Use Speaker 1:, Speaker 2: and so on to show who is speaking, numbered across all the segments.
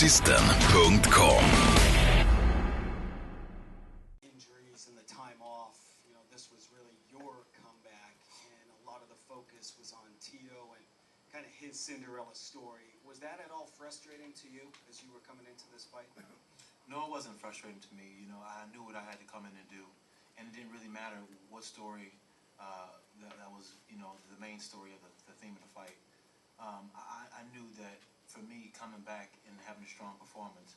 Speaker 1: Sportpsysten.com.
Speaker 2: Injuries and the time off, this was really your comeback, and a lot of the focus was on Tito and kind of his Cinderella story. Was that at all frustrating to you as you were coming into this fight?
Speaker 3: No, it wasn't frustrating to me. I knew what I had to come in and do, and it didn't really matter what story that was, the main story of the theme of the fight. I knew that for me, coming back and having a strong performance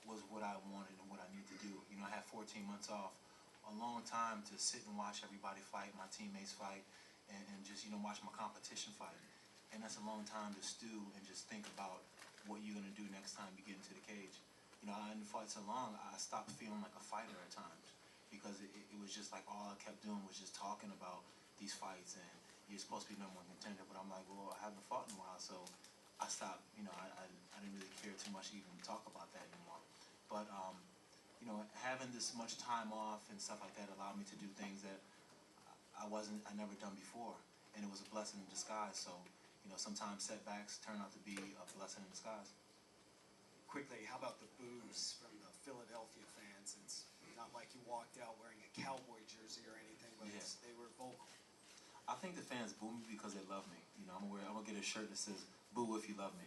Speaker 3: was what I wanted and what I needed to do. I had 14 months off, a long time to sit and watch everybody fight, my teammates fight, and just, watch my competition fight. And that's a long time to stew and just think about what you're going to do next time you get into the cage. I fought so long, I stopped feeling like a fighter at times because it was just like all I kept doing was just talking about these fights, and you're supposed to be number one contender, but I'm like, well, I haven't fought in a while, so I stopped. I didn't really care too much to even talk about that anymore. But having this much time off and stuff like that allowed me to do things that I never done before, and it was a blessing in disguise. So sometimes setbacks turn out to be a blessing in disguise.
Speaker 2: Quickly, how about the boos from the Philadelphia fans? It's not like you walked out wearing a Cowboy jersey or anything, but they were vocal.
Speaker 3: I think the fans boo me because they love me. I'm gonna get a shirt that says "Boo if you love me."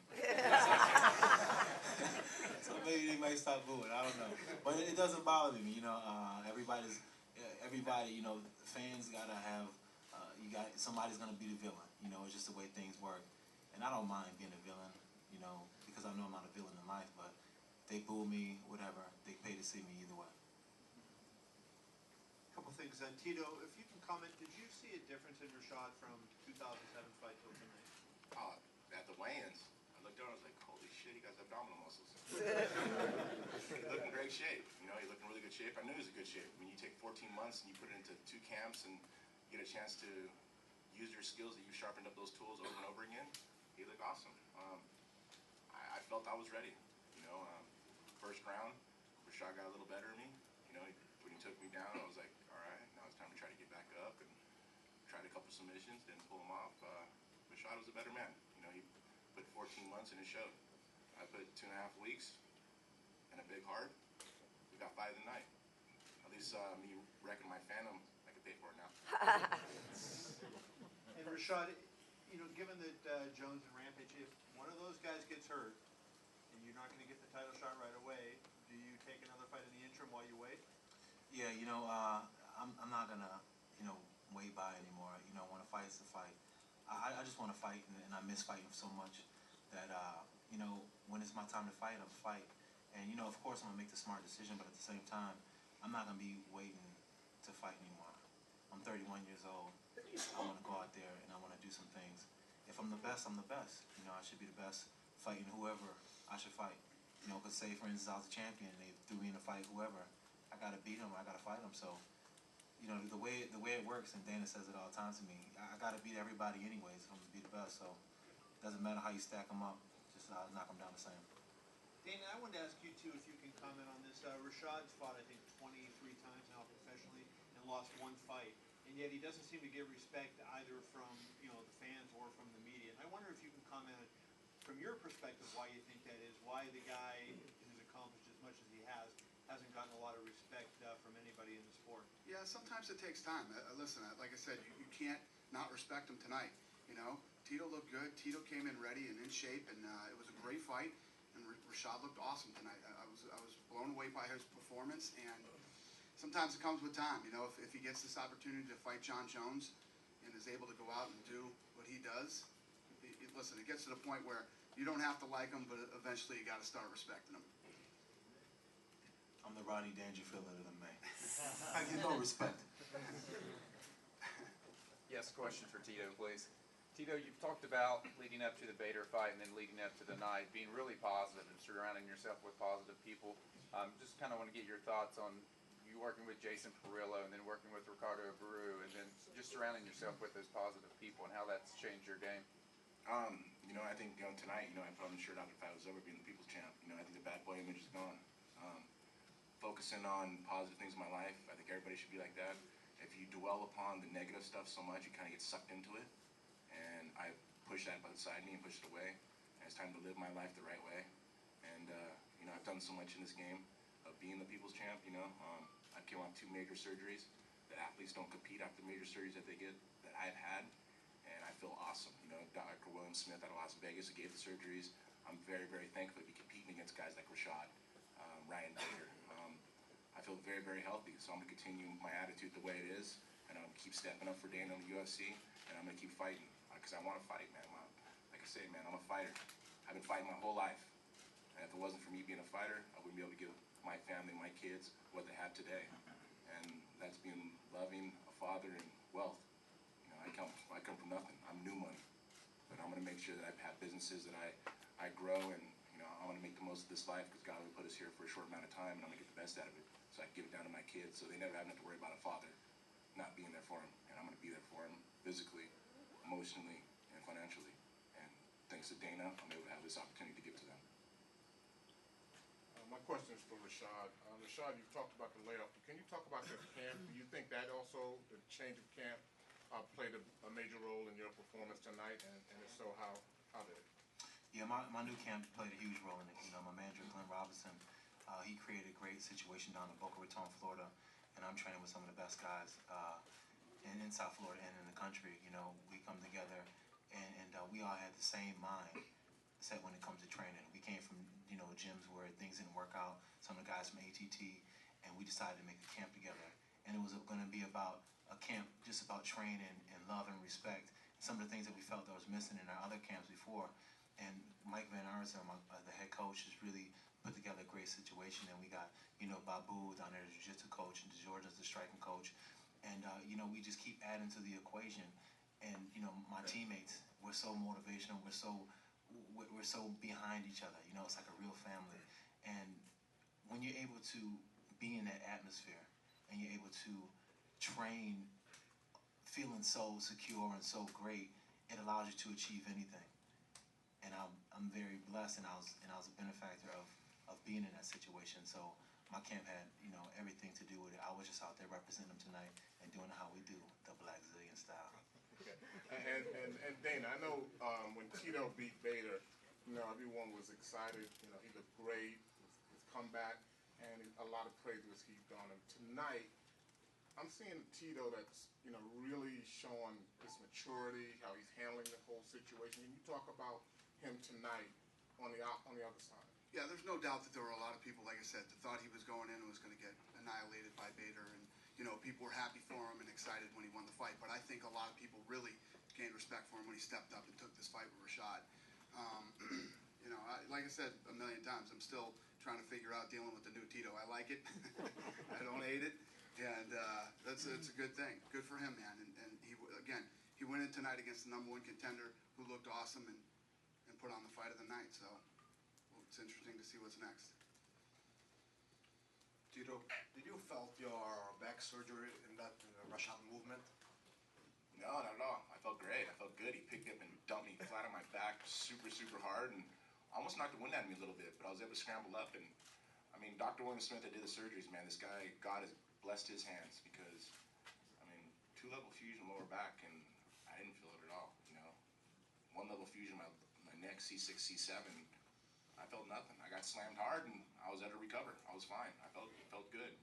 Speaker 3: So maybe they might stop booing. I don't know, but it doesn't bother me. Everybody. Fans gotta have. Somebody's gonna be the villain. It's just the way things work, and I don't mind being a villain. Because I know I'm not a villain in life, but they boo me, whatever. They pay to see me either way.
Speaker 4: Couple things. Tito, if you can comment, did you see a difference in Rashad from 2007 fight till tonight?
Speaker 5: At the weigh-ins, I looked down, I was like, holy shit, he got abdominal muscles. He looked in great shape. He looked in really good shape. I knew he was in good shape. You take 14 months and you put it into 2 camps and you get a chance to use your skills that you've sharpened up those tools over and over again. He looked awesome. I felt I was ready. First round, Rashad got a little better than me. When he took me down, I was like, all right, now it's time to try to get back up, and tried a couple submissions, didn't pull him off. Rashad was a better man. He put 14 months and it showed. I put 2.5 weeks and a big heart. We got fight of the night. At least me wrecking my Phantom, I can pay for it now.
Speaker 4: And Rashad, given that Jones and Rampage, if one of those guys gets hurt and you're not going to get the title shot right away, do you take another fight in the interim while you wait?
Speaker 3: Yeah, I'm not gonna, wait by anymore. When a fight is a fight, I just want to fight, and I miss fighting so much that when it's my time to fight, I'll fight. And of course, I'm gonna make the smart decision, but at the same time, I'm not gonna be waiting to fight anymore. I'm 31 years old. I want to go out there and I want to do some things. If I'm the best, I'm the best. I should be the best fighting whoever I should fight. Because say, for instance, I was a champion and they threw me in a fight, whoever, I got to beat him, I got to fight him. So, the way it works, and Dana says it all the time to me, I got to beat everybody anyways if I'm going to be the best. So, it doesn't matter how you stack them up, just knock them down the same.
Speaker 4: Dana, I wanted to ask you, too, if you can comment on this. Rashad's fought, I think, 23 times now professionally and lost 1 fight. And yet he doesn't seem to get respect either from, the fans or from the media. And I wonder if you can comment from your perspective why you think that is, why the guy who's accomplished as much as he hasn't gotten a lot of respect from anybody in the sport.
Speaker 6: Yeah, sometimes it takes time. Listen, like I said, you can't not respect him tonight. Tito looked good. Tito came in ready and in shape, and it was a great fight. And Rashad looked awesome tonight. I was blown away by his performance, and sometimes it comes with time. If he gets this opportunity to fight John Jones and is able to go out and do what he does, listen, it gets to the point where you don't have to like him, but eventually you got to start respecting him.
Speaker 3: I'm the Rodney Dangerfield of the May. I get no respect.
Speaker 7: Yes, question for Tito, please. Tito, you've talked about leading up to the Bader fight and then leading up to the night, being really positive and surrounding yourself with positive people. Just kind of want to get your thoughts on you working with Jason Perillo and then working with Ricardo Baru, and then just surrounding yourself with those positive people and how that's changed your game.
Speaker 5: I think tonight, I put on the shirt after the fight was over, being the people's champ. I think the bad boy image is gone. Focusing on positive things in my life, I think everybody should be like that. If you dwell upon the negative stuff so much, you kind of get sucked into it. And I push that beside me and push it away. And it's time to live my life the right way. And I've done so much in this game of being the people's champ, you know. I came off 2 major surgeries. That athletes don't compete after major surgeries that they get, that I've had. And I feel awesome. You know, Dr. William Smith out of Las Vegas, who gave the surgeries. I'm very, very thankful to be competing against guys like Rashad, Ryan Bader. I feel very, very healthy, so I'm going to continue my attitude the way it is, and I'm going to keep stepping up for Dana in the UFC, and I'm going to keep fighting, because I want to fight, man. Like I say, man, I'm a fighter. I've been fighting my whole life, and if it wasn't for me being a fighter, I wouldn't be able to give my family, my kids, what they have today, and that's being loving, a father, and wealth. You know, I come from nothing. I'm new money, but I'm going to make sure that I have businesses that I grow, and you know, I want to make the most of this life, because God only put us here for a short amount of time, and I'm going to get the best out of it. So I give it down to my kids, so they never have to worry about a father not being there for them. And I'm going to be there for them physically, emotionally, and financially. And thanks to Dana, I'm able to have this opportunity to give to them.
Speaker 1: My question is for Rashad. Rashad, you've talked about the layoff. Can you talk about your camp? Do you think that also, the change of camp, played a major role in your performance tonight? And if so, how did it?
Speaker 3: Yeah, my new camp played a huge role in it. You know, my manager, Glenn Robinson, he created a great situation down in Boca Raton, Florida, and I'm training with some of the best guys in South Florida and in the country. You know, we come together, and we all had the same mind set when it comes to training. We came from, you know, gyms where things didn't work out, some of the guys from ATT, and we decided to make a camp together. And it was going to be about a camp just about training and love and respect, some of the things that we felt that was missing in our other camps before. And Mike Van Arsdale, the head coach, has really put together a great situation. And we got, you know, Babu down there, the jiu-jitsu coach, and Georgia's the striking coach. And, you know, we just keep adding to the equation. And, you know, my teammates, we're so motivational. We're so behind each other. You know, it's like a real family. And when you're able to be in that atmosphere and you're able to train feeling so secure and so great, it allows you to achieve anything. And I'm very blessed, and I was a benefactor of being in that situation. So my camp had, you know, everything to do with it. I was just out there representing them tonight and doing how we do, the Black Zillion style.
Speaker 1: Okay. And Dana, I know when Tito beat Bader, you know, everyone was excited. You know, he looked great, his comeback, and a lot of praise was heaped on him. Tonight, I'm seeing Tito that's, you know, really showing his maturity, how he's handling the whole situation. Can you talk about him tonight on the other side?
Speaker 6: Yeah, there's no doubt that there were a lot of people, like I said, that thought he was going in and was going to get annihilated by Bader. And, you know, people were happy for him and excited when he won the fight. But I think a lot of people really gained respect for him when he stepped up and took this fight with Rashad. You know, like I said a million times, I'm still trying to figure out dealing with the new Tito. I like it. I don't hate it. And it's a good thing. Good for him, man. And he went in tonight against the #1 contender who looked awesome and put on the fight of the night. So it's interesting to see what's next.
Speaker 8: Tito, did you felt your back surgery in that Rashad movement?
Speaker 5: No, not at all. I felt great. I felt good. He picked me up and dumped me flat on my back super, super hard, and almost knocked the wind out of me a little bit, but I was able to scramble up. And I mean, Dr. William Smith that did the surgeries, man, this guy, God has blessed his hands, because I mean, 2-level fusion lower back, and I didn't feel it at all. You know, 1-level fusion my neck, C6, C7. I felt nothing. I got slammed hard, and I was able to recover. I was fine. I felt good.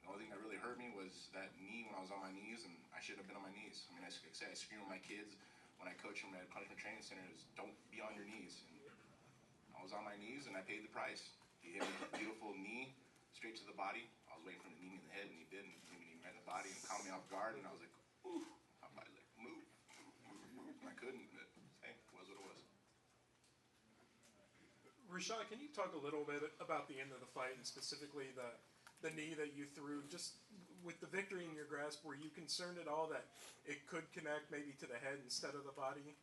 Speaker 5: The only thing that really hurt me was that knee when I was on my knees, and I shouldn't have been on my knees. I mean, I say I scream at my kids when I coach them at punishment training centers, don't be on your knees. And I was on my knees, and I paid the price. He hit me with a beautiful knee straight to the body. I was waiting for him to knee me in the head, and he didn't. He hit me right in the body and caught me off guard, and I was like, ooh. I was like, move. I couldn't, but hey, it was what it was.
Speaker 9: Rashad, can you talk a little bit about the end of the fight, and specifically the knee that you threw? Just with the victory in your grasp, were you concerned at all that it could connect maybe to the head instead of the body?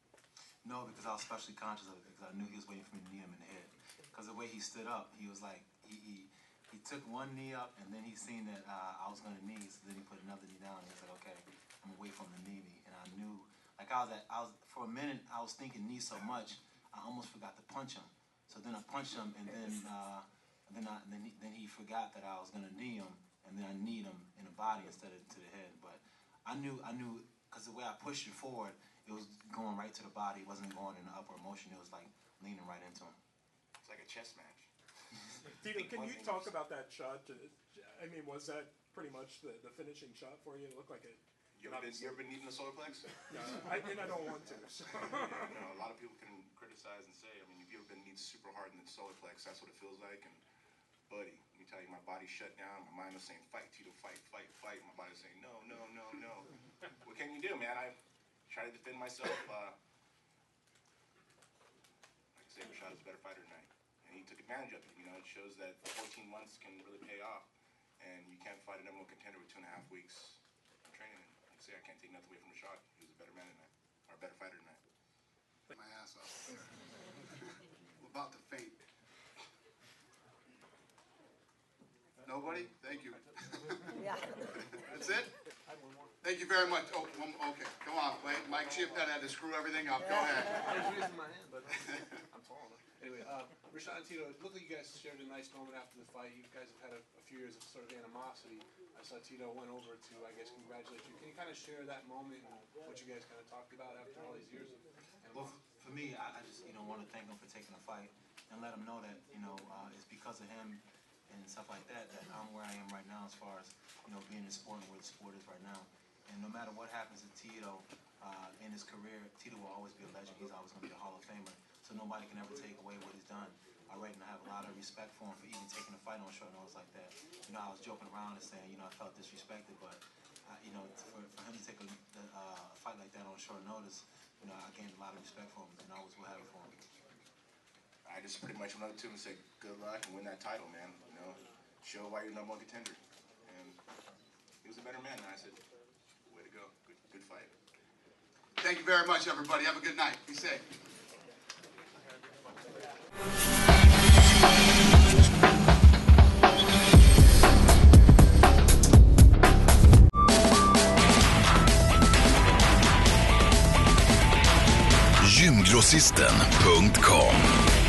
Speaker 3: No, because I was especially conscious of it, because I knew he was waiting for me to knee him in the head. Because the way he stood up, he was like, he took one knee up, and then he seen that I was going to knee, so then he put another knee down, and he said, okay, I'm going to wait for him to knee me. And I knew, like for a minute, I was thinking knee so much, I almost forgot to punch him. So then I punched him, and then he forgot that I was going to knee him, and then I kneed him in the body instead of to the head. But I knew, because the way I pushed it forward, it was going right to the body. It wasn't going in the upward motion. It was like leaning right into him.
Speaker 5: It's like a chess match.
Speaker 9: Tito, can you talk about that shot? I mean, was that pretty much the finishing shot for you? It looked like it.
Speaker 5: You ever been needing a solar plex?
Speaker 9: No, and I don't want to. So.
Speaker 5: Yeah, a lot of people can criticize and say, I mean, if you ever been needed super hard in the solar plex, that's what it feels like. And buddy, let me tell you, my body shut down. My mind was saying, fight, Tito, fight, fight, fight. My body was saying, no, no, no, no. What can you do, man? I try to defend myself. Like I say, Rashad is a better fighter tonight. And he took advantage of it. You know, it shows that 14 months can really pay off. And you can't fight a number one contender with 2.5 weeks of training. Like I say, I can't take nothing away from Rashad. He was a better man tonight, or a better fighter tonight.
Speaker 6: My ass off there. I'm about to faint. Nobody? Thank you.
Speaker 10: Yeah.
Speaker 6: That's it? Thank you very much. Oh, okay. Come on, wait. Mike Chiappetta had to screw everything up. Go ahead.
Speaker 11: I was raising my hand, but I'm tall enough. Anyway, Rashad and Tito, it looked like you guys shared a nice moment after the fight. You guys have had a few years of sort of animosity. I saw Tito went over to, I guess, congratulate you. Can you kind of share that moment and what you guys kind of talked about after all these years of animosity?
Speaker 3: Well, for me, I just want to thank him for taking the fight and let him know that it's because of him and stuff like that that I'm where I am right now as far as being in sport and where the sport is right now. And no matter what happens to Tito in his career, Tito will always be a legend. He's always going to be a Hall of Famer. So nobody can ever take away what he's done. I have a lot of respect for him for even taking a fight on short notice like that. I was joking around and saying, I felt disrespected, but for him to take a fight like that on short notice, I gained a lot of respect for him, and I always will have it for him.
Speaker 5: I just pretty much went up to him and said, good luck and win that title, man. Show why you're number one contender. And he was a better man, and I said, way to go. Good fight.
Speaker 6: Thank you very much, everybody. Have a good night. Be safe.
Speaker 12: Gymgrossisten.com